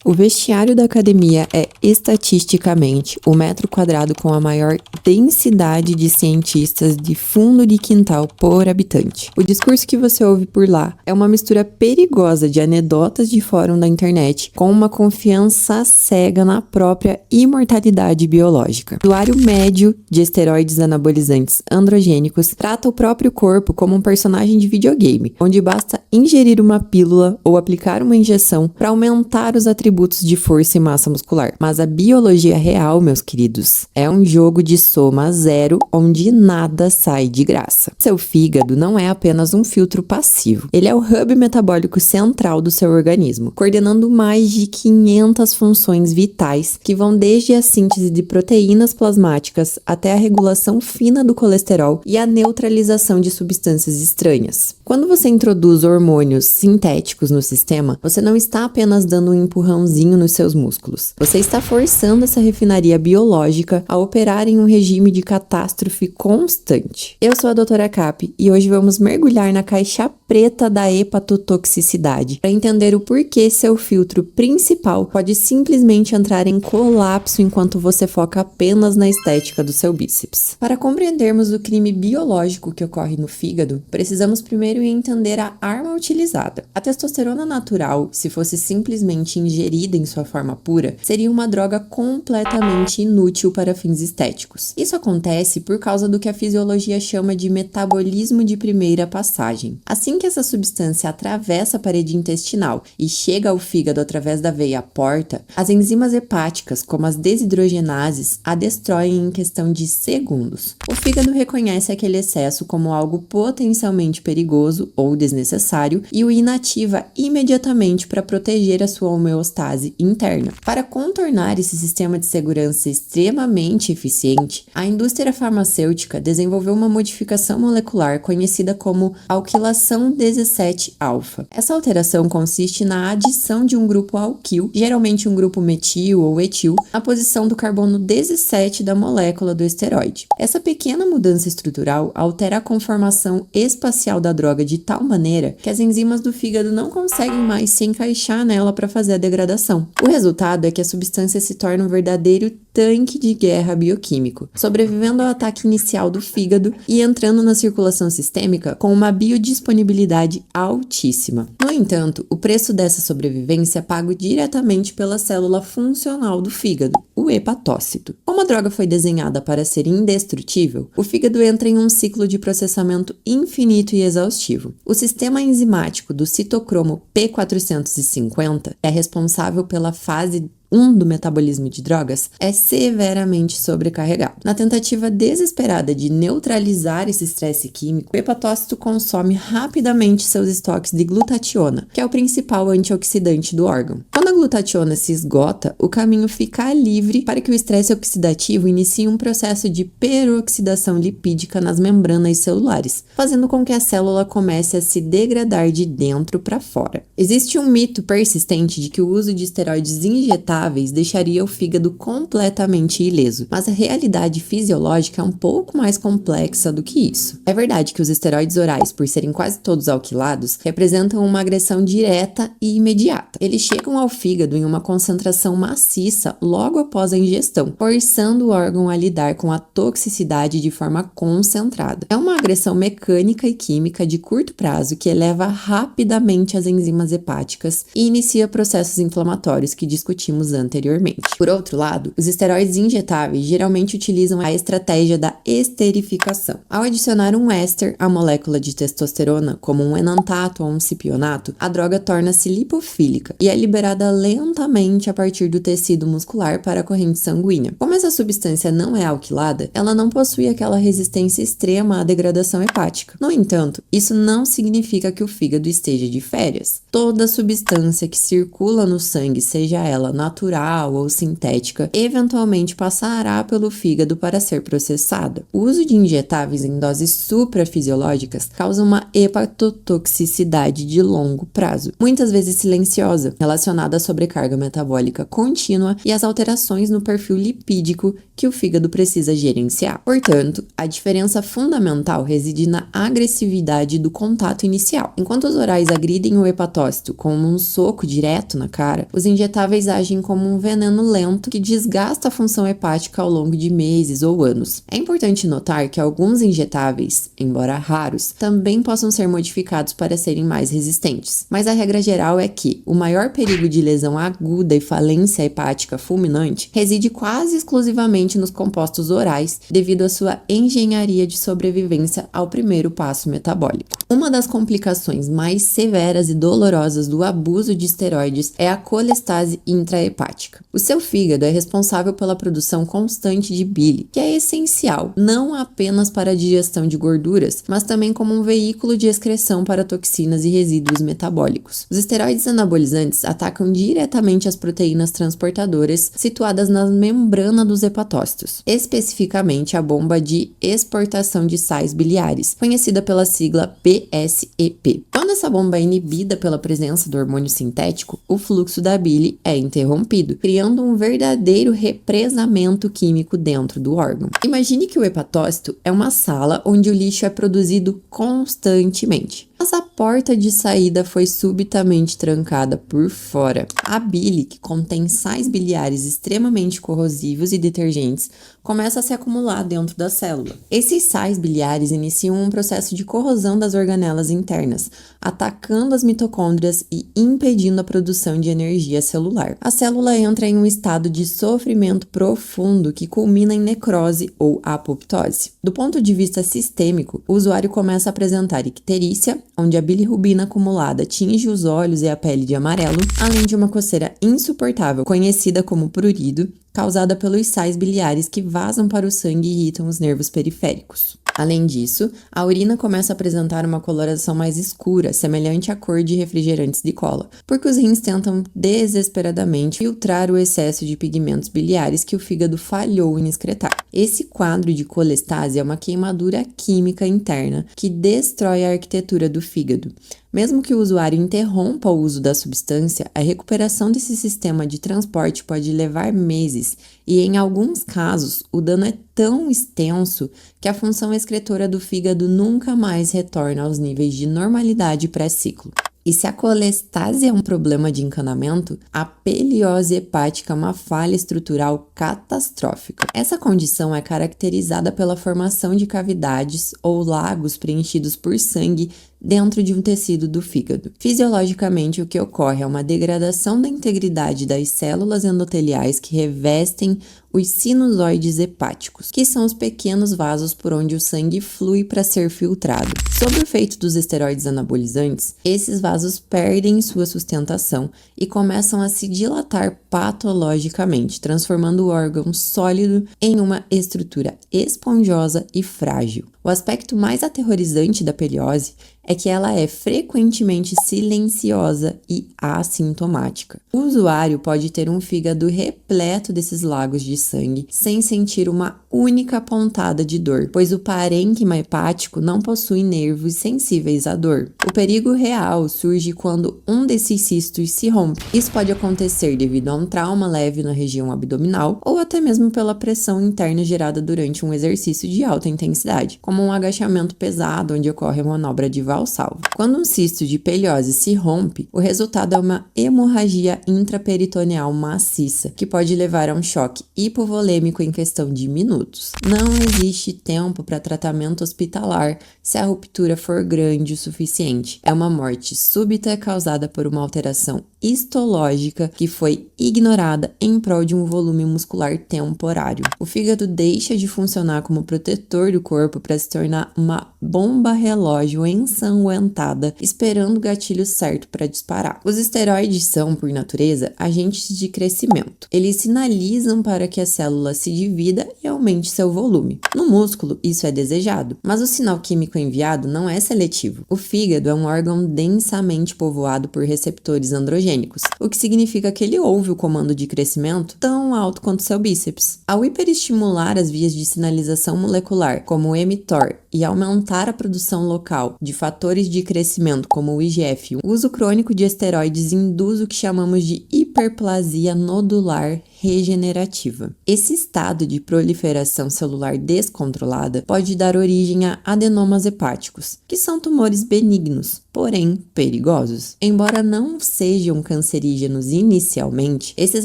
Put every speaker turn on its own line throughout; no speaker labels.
O vestiário da academia é, estatisticamente, o metro quadrado com a maior densidade de cientistas de fundo de quintal por habitante. O discurso que você ouve por lá é uma mistura perigosa de anedotas de fórum da internet com uma confiança cega na própria imortalidade biológica. O usuário médio de esteroides anabolizantes androgênicos trata o próprio corpo como um personagem de videogame, onde basta ingerir uma pílula ou aplicar uma injeção para aumentar os atributos de força e massa muscular. Mas a biologia real, meus queridos, é um jogo de soma zero onde nada sai de graça. Seu fígado não é apenas um filtro passivo. Ele é o hub metabólico central do seu organismo, coordenando mais de 500 funções vitais que vão desde a síntese de proteínas plasmáticas até a regulação fina do colesterol e a neutralização de substâncias estranhas. Quando você introduz hormônios sintéticos no sistema, você não está apenas dando um empurrãozinho nos seus músculos. Você está forçando essa refinaria biológica a operar em um regime de catástrofe constante. Eu sou a Doutora Cap e hoje vamos mergulhar na caixa preta da hepatotoxicidade para entender o porquê seu filtro principal pode simplesmente entrar em colapso enquanto você foca apenas na estética do seu bíceps. Para compreendermos o crime biológico que ocorre no fígado, precisamos primeiro entender a arma utilizada. A testosterona natural, se fosse simplesmente ingerida em sua forma pura, seria uma droga completamente inútil para fins estéticos. Isso acontece por causa do que a fisiologia chama de metabolismo de primeira passagem. Assim que essa substância atravessa a parede intestinal e chega ao fígado através da veia porta, as enzimas hepáticas, como as desidrogenases, a destroem em questão de segundos. O fígado reconhece aquele excesso como algo potencialmente perigoso ou desnecessário e o inativa imediatamente para proteger a sua homeostase interna. Para contornar esse sistema de segurança extremamente eficiente, a indústria farmacêutica desenvolveu uma modificação molecular conhecida como alquilação 17-alfa. Essa alteração consiste na adição de um grupo alquil, geralmente um grupo metil ou etil, à posição do carbono 17 da molécula do esteroide. Essa pequena mudança estrutural altera a conformação espacial da droga de tal maneira que as enzimas do fígado não conseguem mais se encaixar nela para fazer a degradação. O resultado é que a substância se torna um verdadeiro tanque de guerra bioquímico, sobrevivendo ao ataque inicial do fígado e entrando na circulação sistêmica com uma biodisponibilidade altíssima. No entanto, o preço dessa sobrevivência é pago diretamente pela célula funcional do fígado, o hepatócito. Como a droga foi desenhada para ser indestrutível, o fígado entra em um ciclo de processamento infinito e exaustivo. O sistema enzimático do citocromo P450 é responsável pela fase 1 do metabolismo de drogas é severamente sobrecarregado. Na tentativa desesperada de neutralizar esse estresse químico, o hepatócito consome rapidamente seus estoques de glutationa, que é o principal antioxidante do órgão. Quando a glutationa se esgota, o caminho fica livre para que o estresse oxidativo inicie um processo de peroxidação lipídica nas membranas celulares, fazendo com que a célula comece a se degradar de dentro para fora. Existe um mito persistente de que o uso de esteroides injetáveis deixaria o fígado completamente ileso, mas a realidade fisiológica é um pouco mais complexa do que isso. É verdade que os esteroides orais, por serem quase todos alquilados, representam uma agressão direta e imediata. Eles chegam ao fígado em uma concentração maciça logo após a ingestão, forçando o órgão a lidar com a toxicidade de forma concentrada. É uma agressão mecânica e química de curto prazo que eleva rapidamente as enzimas hepáticas e inicia processos inflamatórios que discutimos anteriormente. Por outro lado, os esteroides injetáveis geralmente utilizam a estratégia da esterificação. Ao adicionar um éster à molécula de testosterona, como um enantato ou um cipionato, a droga torna-se lipofílica e é liberada lentamente a partir do tecido muscular para a corrente sanguínea. Como essa substância não é alquilada, ela não possui aquela resistência extrema à degradação hepática. No entanto, isso não significa que o fígado esteja de férias. Toda substância que circula no sangue, seja ela natural ou sintética, eventualmente passará pelo fígado para ser processada. O uso de injetáveis em doses suprafisiológicas causa uma hepatotoxicidade de longo prazo, muitas vezes silenciosa, relacionada à sobrecarga metabólica contínua e as alterações no perfil lipídico que o fígado precisa gerenciar. Portanto, a diferença fundamental reside na agressividade do contato inicial. Enquanto os orais agridem o hepatócito como um soco direto na cara, os injetáveis agem como um veneno lento que desgasta a função hepática ao longo de meses ou anos. É importante notar que alguns injetáveis, embora raros, também possam ser modificados para serem mais resistentes. Mas a regra geral é que o maior perigo de lesão aguda e falência hepática fulminante reside quase exclusivamente nos compostos orais, devido à sua engenharia de sobrevivência ao primeiro passo metabólico. Uma das complicações mais severas e dolorosas do abuso de esteroides é a colestase intrahepática. O seu fígado é responsável pela produção constante de bile, que é essencial não apenas para a digestão de gorduras, mas também como um veículo de excreção para toxinas e resíduos metabólicos. Os esteroides anabolizantes atacam diretamente as proteínas transportadoras situadas na membrana dos hepatócitos, especificamente a bomba de exportação de sais biliares, conhecida pela sigla PSEP. Quando essa bomba é inibida pela presença do hormônio sintético, o fluxo da bile é interrompido, criando um verdadeiro represamento químico dentro do órgão. Imagine que o hepatócito é uma sala onde o lixo é produzido constantemente, mas a porta de saída foi subitamente trancada por fora. A bile, que contém sais biliares extremamente corrosivos e detergentes, começa a se acumular dentro da célula. Esses sais biliares iniciam um processo de corrosão das organelas internas, atacando as mitocôndrias e impedindo a produção de energia celular. A célula entra em um estado de sofrimento profundo que culmina em necrose ou apoptose. Do ponto de vista sistêmico, o usuário começa a apresentar icterícia, onde a bilirrubina acumulada tinge os olhos e a pele de amarelo, além de uma coceira insuportável, conhecida como prurido, causada pelos sais biliares que vazam para o sangue e irritam os nervos periféricos. Além disso, a urina começa a apresentar uma coloração mais escura, semelhante à cor de refrigerantes de cola, porque os rins tentam desesperadamente filtrar o excesso de pigmentos biliares que o fígado falhou em excretar. Esse quadro de colestase é uma queimadura química interna que destrói a arquitetura do fígado. Mesmo que o usuário interrompa o uso da substância, a recuperação desse sistema de transporte pode levar meses e, em alguns casos, o dano é tão extenso que a função excretora do fígado nunca mais retorna aos níveis de normalidade pré-ciclo. E se a colestase é um problema de encanamento, a peliose hepática é uma falha estrutural catastrófica. Essa condição é caracterizada pela formação de cavidades ou lagos preenchidos por sangue dentro de um tecido do fígado. Fisiologicamente, o que ocorre é uma degradação da integridade das células endoteliais que revestem os sinusoides hepáticos, que são os pequenos vasos por onde o sangue flui para ser filtrado. Sob o efeito dos esteroides anabolizantes, esses vasos perdem sua sustentação e começam a se dilatar patologicamente, transformando o órgão sólido em uma estrutura esponjosa e frágil. O aspecto mais aterrorizante da peliose é que ela é frequentemente silenciosa e assintomática. O usuário pode ter um fígado repleto desses lagos de sangue sem sentir uma única pontada de dor, pois o parênquima hepático não possui nervos sensíveis à dor. O perigo real surge quando um desses cistos se rompe. Isso pode acontecer devido a um trauma leve na região abdominal ou até mesmo pela pressão interna gerada durante um exercício de alta intensidade, como um agachamento pesado onde ocorre a manobra de valsalva. Quando um cisto de peliose se rompe, o resultado é uma hemorragia intraperitoneal maciça, que pode levar a um choque hipovolêmico em questão de minutos. Não existe tempo para tratamento hospitalar se a ruptura for grande o suficiente. É uma morte súbita causada por uma alteração histológica que foi ignorada em prol de um volume muscular temporário. O fígado deixa de funcionar como protetor do corpo para se tornar uma bomba relógio ensanguentada, esperando o gatilho certo para disparar. Os esteroides são, por natureza, agentes de crescimento. Eles sinalizam para que a célula se divida e aumente seu volume. No músculo, isso é desejado, mas o sinal químico enviado não é seletivo. O fígado é um órgão densamente povoado por receptores androgênicos, o que significa que ele ouve o comando de crescimento tão alto quanto seu bíceps. Ao hiperestimular as vias de sinalização molecular, como o mTOR, e aumentar a produção local de fatores de crescimento como o IGF-1, o uso crônico de esteroides induz o que chamamos de hiperplasia nodular regenerativa. Esse estado de proliferação celular descontrolada pode dar origem a adenomas hepáticos, que são tumores benignos, porém perigosos. Embora não sejam cancerígenos inicialmente, esses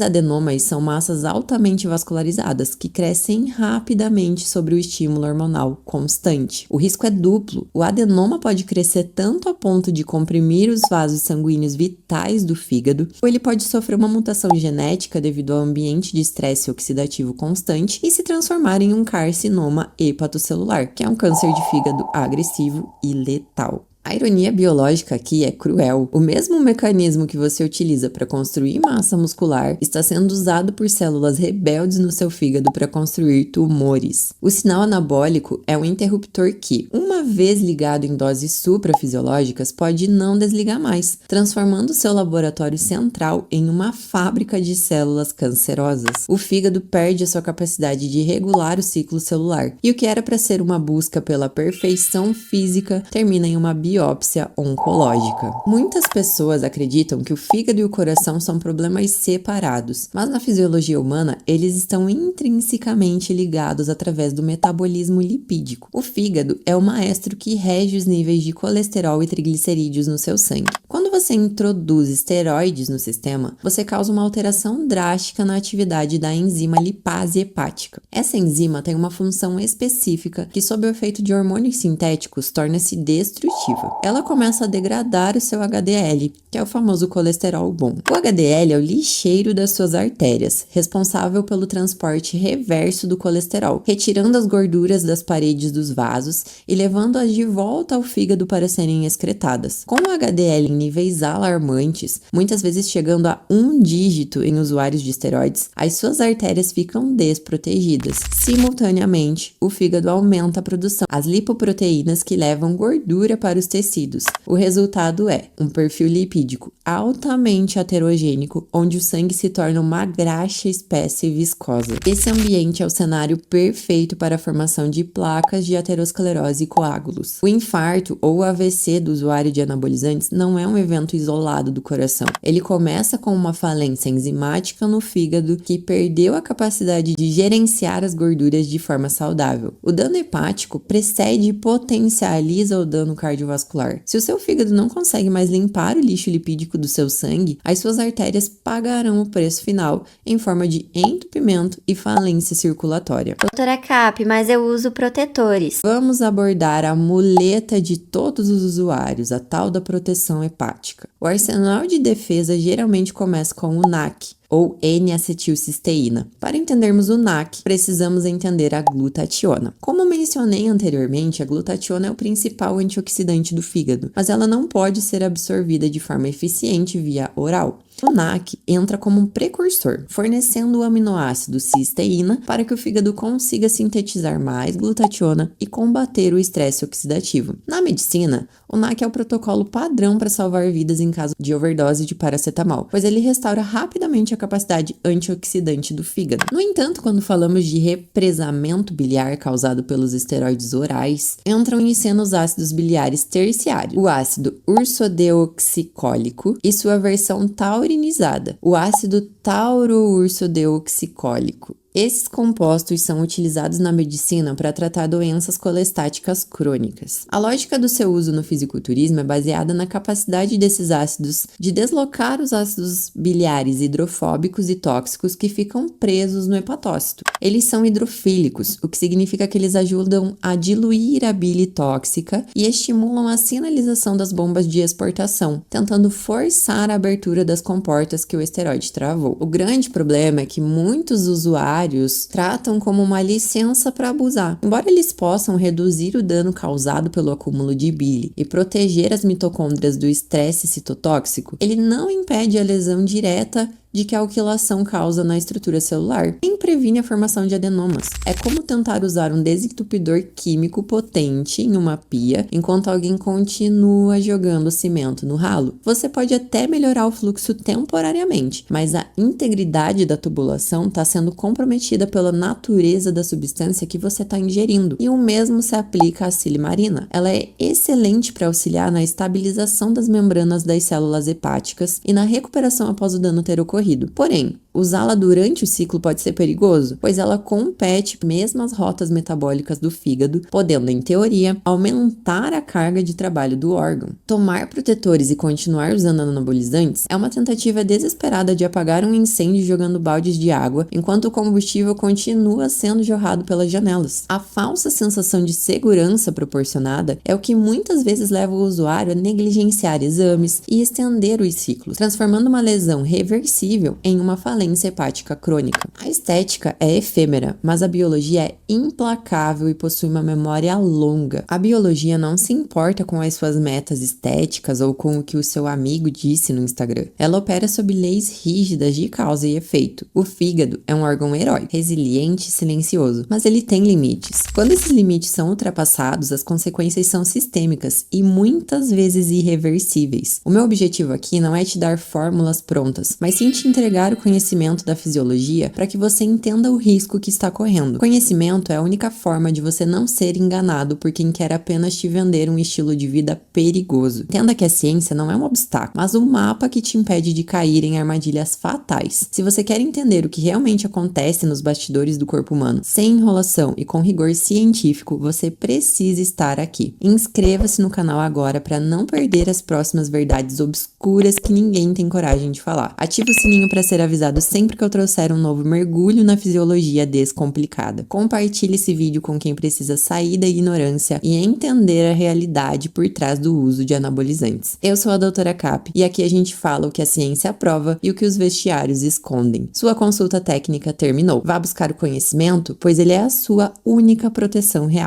adenomas são massas altamente vascularizadas que crescem rapidamente sobre o estímulo hormonal constante. O risco é duplo. O adenoma pode crescer tanto a ponto de comprimir os vasos sanguíneos vitais do fígado, ou ele pode sofrer uma mutação genética devido ao ambiente de estresse oxidativo constante e se transformar em um carcinoma hepatocelular, que é um câncer de fígado agressivo e letal. A ironia biológica aqui é cruel. O mesmo mecanismo que você utiliza para construir massa muscular está sendo usado por células rebeldes no seu fígado para construir tumores. O sinal anabólico é um interruptor que, uma vez ligado em doses suprafisiológicas, pode não desligar mais, transformando seu laboratório central em uma fábrica de células cancerosas. O fígado perde a sua capacidade de regular o ciclo celular, e o que era para ser uma busca pela perfeição física termina em uma biópsia oncológica. Muitas pessoas acreditam que o fígado e o coração são problemas separados, mas na fisiologia humana eles estão intrinsecamente ligados através do metabolismo lipídico. O fígado é o maestro que rege os níveis de colesterol e triglicerídeos no seu sangue. Quando você introduz esteroides no sistema, você causa uma alteração drástica na atividade da enzima lipase hepática. Essa enzima tem uma função específica que, sob o efeito de hormônios sintéticos, torna-se destrutiva. Ela começa a degradar o seu HDL, que é o famoso colesterol bom. O HDL é o lixeiro das suas artérias, responsável pelo transporte reverso do colesterol, retirando as gorduras das paredes dos vasos e levando-as de volta ao fígado para serem excretadas. Com o HDL em níveis alarmantes, muitas vezes chegando a 1 dígito em usuários de esteroides, as suas artérias ficam desprotegidas. Simultaneamente, o fígado aumenta a produção, as lipoproteínas que levam gordura para os tecidos. O resultado é um perfil lipídico altamente heterogênico, onde o sangue se torna uma graxa espessa e viscosa. Esse ambiente é o cenário perfeito para a formação de placas de aterosclerose e coágulos. O infarto ou o AVC do usuário de anabolizantes não é um evento isolado do coração. Ele começa com uma falência enzimática no fígado que perdeu a capacidade de gerenciar as gorduras de forma saudável. O dano hepático precede e potencializa o dano cardiovascular. Se o seu fígado não consegue mais limpar o lixo lipídico do seu sangue, as suas artérias pagarão o preço final em forma de entupimento e falência circulatória.
Doutora Cap, mas eu uso protetores.
Vamos abordar a muleta de todos os usuários, a tal da proteção hepática. O arsenal de defesa geralmente começa com o NAC, ou N-acetilcisteína. Para entendermos o NAC, precisamos entender a glutationa. Como mencionei anteriormente, a glutationa é o principal antioxidante do fígado, mas ela não pode ser absorvida de forma eficiente via oral. O NAC entra como um precursor, fornecendo o aminoácido cisteína para que o fígado consiga sintetizar mais glutationa e combater o estresse oxidativo. Na medicina, o NAC é o protocolo padrão para salvar vidas em caso de overdose de paracetamol, pois ele restaura rapidamente a capacidade antioxidante do fígado. No entanto, quando falamos de represamento biliar causado pelos esteroides orais, entram em cena os ácidos biliares terciários, o ácido ursodeoxicólico e sua versão taurinizada, o ácido tauro-ursodeoxicólico. Esses compostos são utilizados na medicina para tratar doenças colestáticas crônicas. A lógica do seu uso no fisiculturismo é baseada na capacidade desses ácidos de deslocar os ácidos biliares hidrofóbicos e tóxicos que ficam presos no hepatócito. Eles são hidrofílicos, o que significa que eles ajudam a diluir a bile tóxica e estimulam a sinalização das bombas de exportação, tentando forçar a abertura das comportas que o esteroide travou. O grande problema é que muitos usuários tratam como uma licença para abusar. Embora eles possam reduzir o dano causado pelo acúmulo de bile e proteger as mitocôndrias do estresse citotóxico, ele não impede a lesão direta de que a alquilação causa na estrutura celular, nem previne a formação de adenomas. É como tentar usar um desentupidor químico potente em uma pia enquanto alguém continua jogando cimento no ralo. Você pode até melhorar o fluxo temporariamente, mas a integridade da tubulação está sendo comprometida pela natureza da substância que você está ingerindo. E o mesmo se aplica à silimarina. Ela é excelente para auxiliar na estabilização das membranas das células hepáticas e na recuperação após o dano ter ocorrido. corrido. Porém, usá-la durante o ciclo pode ser perigoso, pois ela compete mesmo as rotas metabólicas do fígado, podendo, em teoria, aumentar a carga de trabalho do órgão. Tomar protetores e continuar usando anabolizantes é uma tentativa desesperada de apagar um incêndio jogando baldes de água, enquanto o combustível continua sendo jorrado pelas janelas. A falsa sensação de segurança proporcionada é o que muitas vezes leva o usuário a negligenciar exames e estender os ciclos, transformando uma lesão reversível em uma falência hepática crônica. A estética é efêmera, mas a biologia é implacável e possui uma memória longa. A biologia não se importa com as suas metas estéticas ou com o que o seu amigo disse no Instagram. Ela opera sob leis rígidas de causa e efeito. O fígado é um órgão herói, resiliente e silencioso, mas ele tem limites. Quando esses limites são ultrapassados, as consequências são sistêmicas e muitas vezes irreversíveis. O meu objetivo aqui não é te dar fórmulas prontas, mas sim te entregar o conhecimento da fisiologia para que você entenda o risco que está correndo. Conhecimento é a única forma de você não ser enganado por quem quer apenas te vender um estilo de vida perigoso. Entenda que a ciência não é um obstáculo, mas um mapa que te impede de cair em armadilhas fatais. Se você quer entender o que realmente acontece nos bastidores do corpo humano, sem enrolação e com rigor científico, você precisa estar aqui. Inscreva-se no canal agora para não perder as próximas verdades obscuras que ninguém tem coragem de falar. Ative o sininho para ser avisado sempre que eu trouxer um novo mergulho na fisiologia descomplicada. Compartilhe esse vídeo com quem precisa sair da ignorância e entender a realidade por trás do uso de anabolizantes. Eu sou a Doutora Cap e aqui a gente fala o que a ciência aprova e o que os vestiários escondem. Sua consulta técnica terminou. Vá buscar o conhecimento, pois ele é a sua única proteção real.